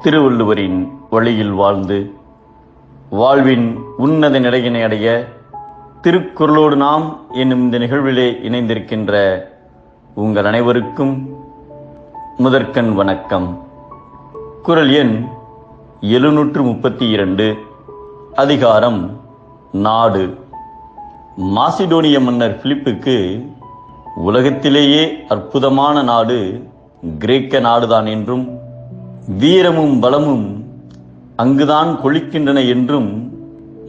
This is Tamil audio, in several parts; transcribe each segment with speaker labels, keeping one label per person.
Speaker 1: திருவள்ளுவரின் வழியில் வாழ்ந்து வாழ்வின் உன்னத நிலையினை அடைய திருக்குறளோடு நாம் என்னும் இந்த நிகழ்விலே இணைந்திருக்கின்ற உங்கள் அனைவருக்கும் முதற்கண் வணக்கம். குறள் எண் 732, அதிகாரம் நாடு. மாசிடோனிய மன்னர் பிலிப்புக்கு உலகத்திலேயே அற்புதமான நாடு கிரேக்க நாடுதான் என்றும் வீரமும் பலமும் அங்குதான் கொழிக்கின்றன என்றும்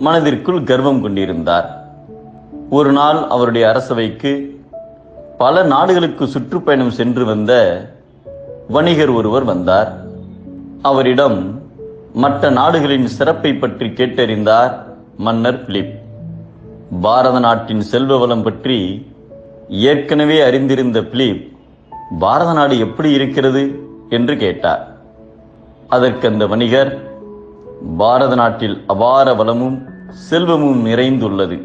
Speaker 1: மனதிற்குள் கர்வம் கொண்டிருந்தார். ஒரு நாள் அவருடைய அரசவைக்கு பல நாடுகளுக்கு சுற்றுப்பயணம் சென்று வந்த வணிகர் ஒருவர் வந்தார். அவரிடம் மற்ற நாடுகளின் சிறப்பை பற்றி கேட்டறிந்தார் மன்னர் பிலிப். பாரத நாட்டின் செல்வ வளம் பற்றி ஏற்கனவே அறிந்திருந்த பிலிப், பாரத நாடு எப்படி இருக்கிறது என்று கேட்டார். அதற்கு அந்த வணிகர், பாரத நாட்டில் அபார வளமும் செல்வமும் நிறைந்துள்ளது.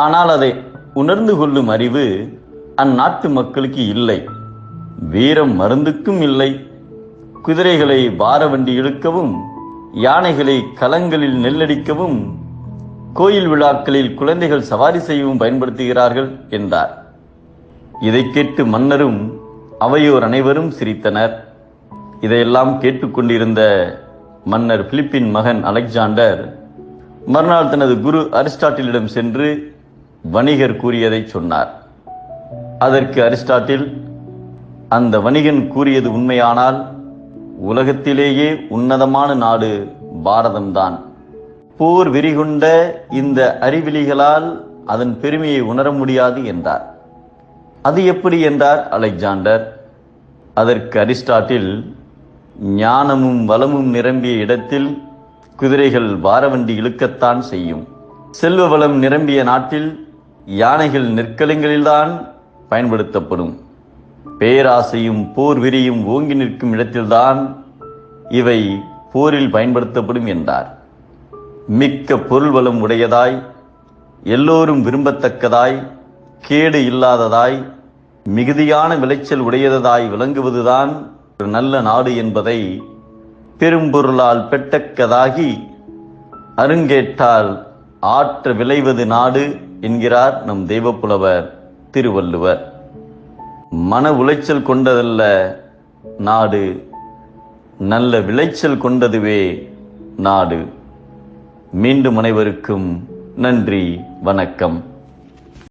Speaker 1: ஆனால் அதை உணர்ந்து கொள்ளும் அறிவு அந்நாட்டு மக்களுக்கு இல்லை. வீரம் மருந்துக்கும் இல்லை. குதிரைகளை பார வண்டி இழுக்கவும், யானைகளை களங்களில் நெல்லடிக்கவும், கோயில் விழாக்களில் குழந்தைகள் சவாரி செய்யவும் பயன்படுத்துகிறார்கள் என்றார். இதை கேட்டு மன்னரும் அவையோர் அனைவரும் சிரித்தனர். இதையெல்லாம் கேட்டுக்கொண்டிருந்த மன்னர் பிலிப்பின் மகன் அலெக்சாண்டர் மறுநாள் தனது குரு அரிஸ்டாட்டிலிடம் சென்று வணிகர் கூறியதை சொன்னார். அதற்கு அரிஸ்டாட்டில், அந்த வணிகன் கூறியது உண்மையானால் உலகத்திலேயே உன்னதமான நாடு பாரதம்தான். போர் வெறிகொண்ட இந்த அறிவிலிகளால் அதன் பெருமையை உணர முடியாது என்றார். அது எப்படி என்றார் அலெக்சாண்டர். அதற்கு அரிஸ்டாட்டில், ஞானமும் வளமும் நிரம்பிய இடத்தில் குதிரைகள் வாரவண்டி இழுக்கத்தான் செய்யும். செல்வ வளம் நிரம்பிய நாட்டில் யானைகள் நெற்களங்களில்தான் பயன்படுத்தப்படும். பேராசையும் போர் வெறியும் ஓங்கி நிற்கும் இடத்தில்தான் இவை போரில் பயன்படுத்தப்படும் என்றார். மிக்க பொருள் வளம் உடையதாய், எல்லோரும் விரும்பத்தக்கதாய், கேடு இல்லாததாய், மிகுதியான விளைச்சல் உடையதாய் விளங்குவதுதான் ஒரு நல்ல நாடு என்பதை பெரும்பொருளால் பெட்டக்கதாகி அருங்கேட்டால் ஆற்ற விளைவது நாடு என்கிறார் நம் தெய்வப்புலவர் திருவள்ளுவர். மன உளைச்சல் கொண்டதல்ல நாடு, நல்ல விளைச்சல் கொண்டதுவே நாடு. மீண்டும் அனைவருக்கும் நன்றி, வணக்கம்.